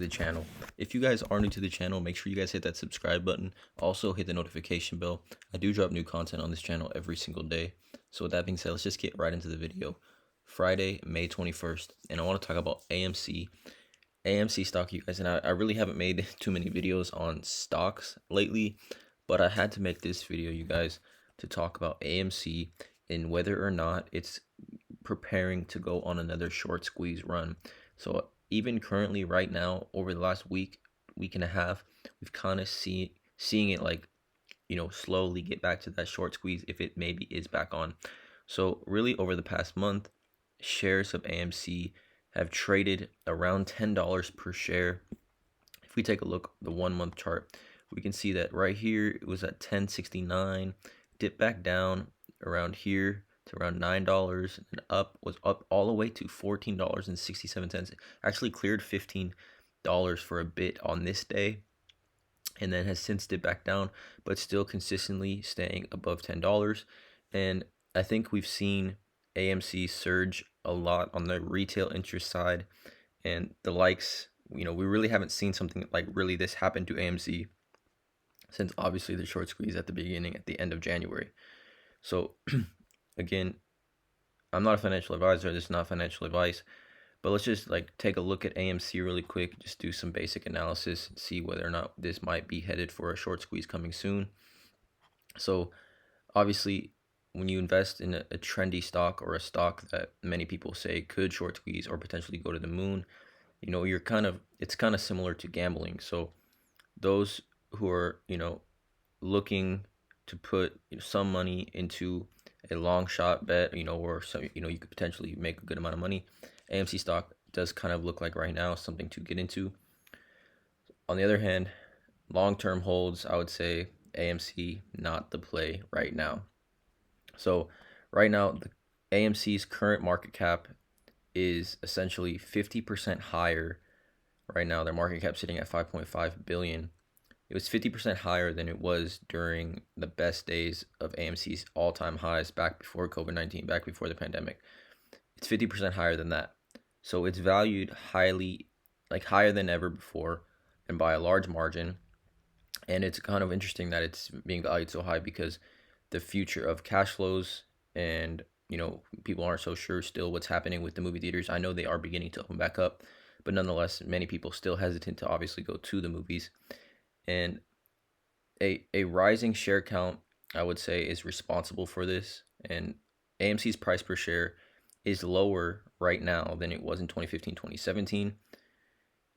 the channel. If you guys are new to the channel, make sure you guys hit that subscribe button. Also hit the notification bell. I do drop new content on this channel every single day. So with that being said, let's just get right into the video. Friday, May 21st, and I want to talk about AMC stock, you guys. And I really haven't made too many videos on stocks lately, but I had to make this video, you guys, to talk about AMC and whether or not it's preparing to go on another short squeeze run. So even currently right now, over the last week and a half, we've kind of seeing it like, slowly get back to that short squeeze if it maybe is back on. So really over the past month, shares of AMC have traded around $10 per share. If we take a look at the 1 month chart, we can see that right here it was at 10.69, dipped back down around here to around $9, and was up all the way to $14.67. Actually cleared $15 for a bit on this day, and then has since dipped back down, but still consistently staying above $10. And I think we've seen AMC surge a lot on the retail interest side and the likes. We really haven't seen something like really this happen to AMC since obviously the short squeeze at the end of January. So again, I'm not a financial advisor. This is not financial advice, but let's just take a look at AMC really quick. Just do some basic analysis and see whether or not this might be headed for a short squeeze coming soon. So obviously, when you invest in a trendy stock or a stock that many people say could short squeeze or potentially go to the moon, it's kind of similar to gambling. So those who are looking to put some money into a long shot bet, or some, you could potentially make a good amount of money. AMC stock does kind of look like right now something to get into. On the other hand, long-term holds, I would say AMC not the play right now. So right now, the AMC's current market cap is essentially 50% higher. Right now, their market cap sitting at 5.5 billion. It was 50% higher than it was during the best days of AMC's all-time highs back before COVID-19, back before the pandemic. It's 50% higher than that. So it's valued highly, higher than ever before, and by a large margin. And it's kind of interesting that it's being valued so high because the future of cash flows and, people aren't so sure still what's happening with the movie theaters. I know they are beginning to open back up, but nonetheless, many people still hesitant to obviously go to the movies. And a rising share count, I would say, is responsible for this. And AMC's price per share is lower right now than it was in 2015, 2017.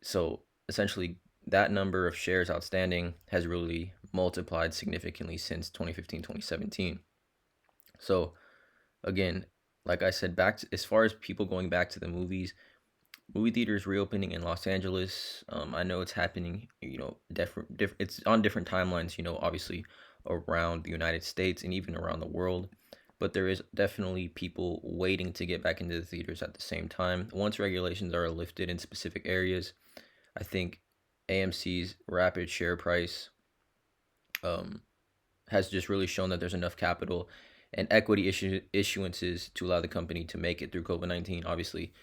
So essentially, that number of shares outstanding has really multiplied significantly since 2015, 2017. So again, like I said, as far as people going back to the movies, movie theaters reopening in Los Angeles. I know it's happening, it's on different timelines, obviously around the United States and even around the world. But there is definitely people waiting to get back into the theaters at the same time. Once regulations are lifted in specific areas, I think AMC's rapid share price has just really shown that there's enough capital and equity issuances to allow the company to make it through COVID-19. Obviously,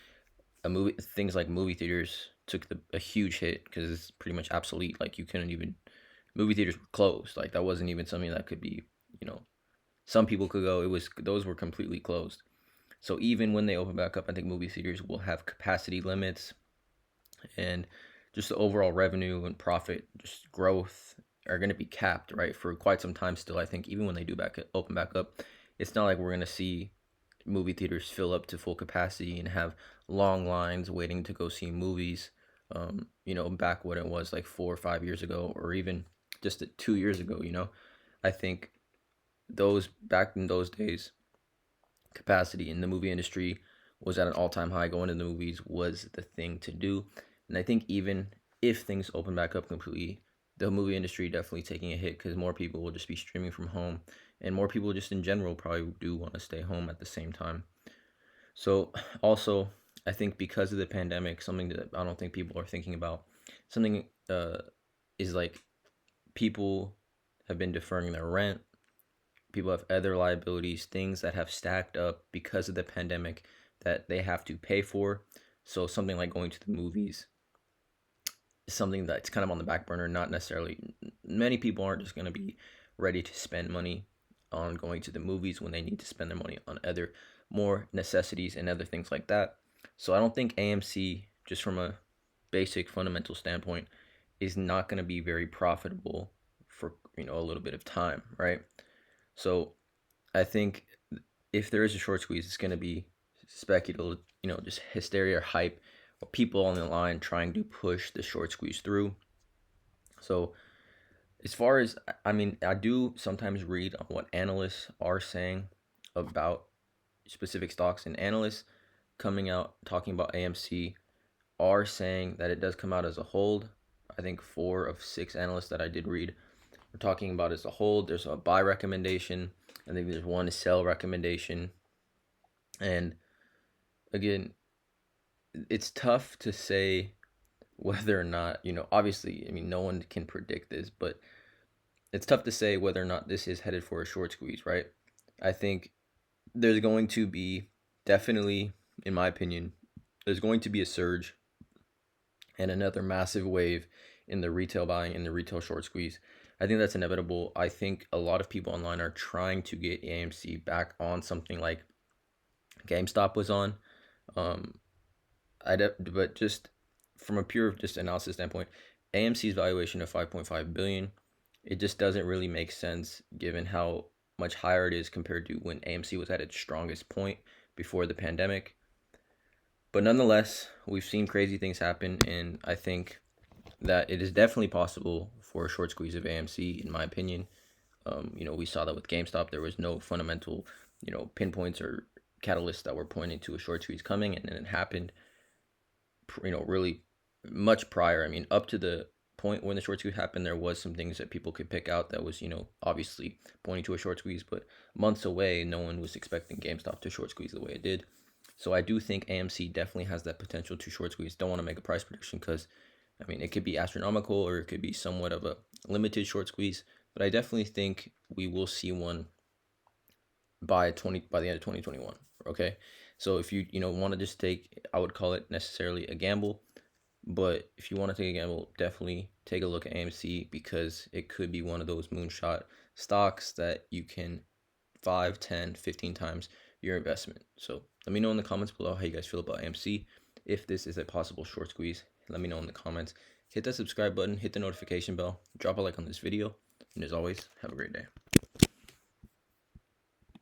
things like movie theaters took a huge hit because it's pretty much obsolete. You couldn't even, movie theaters were closed. That wasn't even something that could be, some people could go. Those were completely closed. So even when they open back up, I think movie theaters will have capacity limits, and just the overall revenue and profit, just growth, are going to be capped, right, for quite some time still. I think even when they do open back up, it's not like we're going to see movie theaters fill up to full capacity and have long lines waiting to go see movies, back when it was 4 or 5 years ago, or even just 2 years ago. I think back in those days, capacity in the movie industry was at an all-time high. Going to the movies was the thing to do. And I think even if things open back up completely, the movie industry definitely taking a hit because more people will just be streaming from home, and more people just in general probably do want to stay home at the same time. So also, I think because of the pandemic, something that I don't think people are thinking about, something is people have been deferring their rent. People have other liabilities, things that have stacked up because of the pandemic that they have to pay for. So something like going to the movies something that's kind of on the back burner. Not necessarily, many people aren't just going to be ready to spend money on going to the movies when they need to spend their money on other more necessities and other things like that. So I don't think AMC, just from a basic fundamental standpoint, is not going to be very profitable for a little bit of time, right? So I think if there is a short squeeze, it's going to be speculative, just hysteria or hype, or people on the line trying to push the short squeeze through. So as far as, I mean, I do sometimes read on what analysts are saying about specific stocks, and analysts coming out talking about AMC are saying that it does come out as a hold. I think 4 of 6 analysts that I did read are talking about as a hold. There's a buy recommendation. I think there's one sell recommendation. And again, it's tough to say whether or not, obviously, I mean, no one can predict this, but it's tough to say whether or not this is headed for a short squeeze, right? I think there's going to be, definitely, in my opinion, there's going to be a surge and another massive wave in the retail buying and the retail short squeeze. I think that's inevitable. I think a lot of people online are trying to get AMC back on something like GameStop was on. But just from a pure just analysis standpoint, AMC's valuation of 5.5 billion, it just doesn't really make sense given how much higher it is compared to when AMC was at its strongest point before the pandemic. But nonetheless, we've seen crazy things happen, and I think that it is definitely possible for a short squeeze of AMC, in my opinion. We saw that with GameStop. There was no fundamental, pinpoints or catalysts that were pointing to a short squeeze coming, and then it happened, really much prior. I mean, up to the point when the short squeeze happened, there was some things that people could pick out that was, obviously pointing to a short squeeze, but months away, no one was expecting GameStop to short squeeze the way it did. So I do think AMC definitely has that potential to short squeeze. Don't want to make a price prediction because, I mean, it could be astronomical or it could be somewhat of a limited short squeeze. But I definitely think we will see one by the end of 2021. Okay, so if you want to just take, I would call it necessarily a gamble. But if you want to take a gamble, definitely take a look at AMC because it could be one of those moonshot stocks that you can 5, 10, 15 times your investment. So let me know in the comments below how you guys feel about AMC. If this is a possible short squeeze, let me know in the comments. Hit that subscribe button, hit the notification bell, drop a like on this video, and as always, have a great day.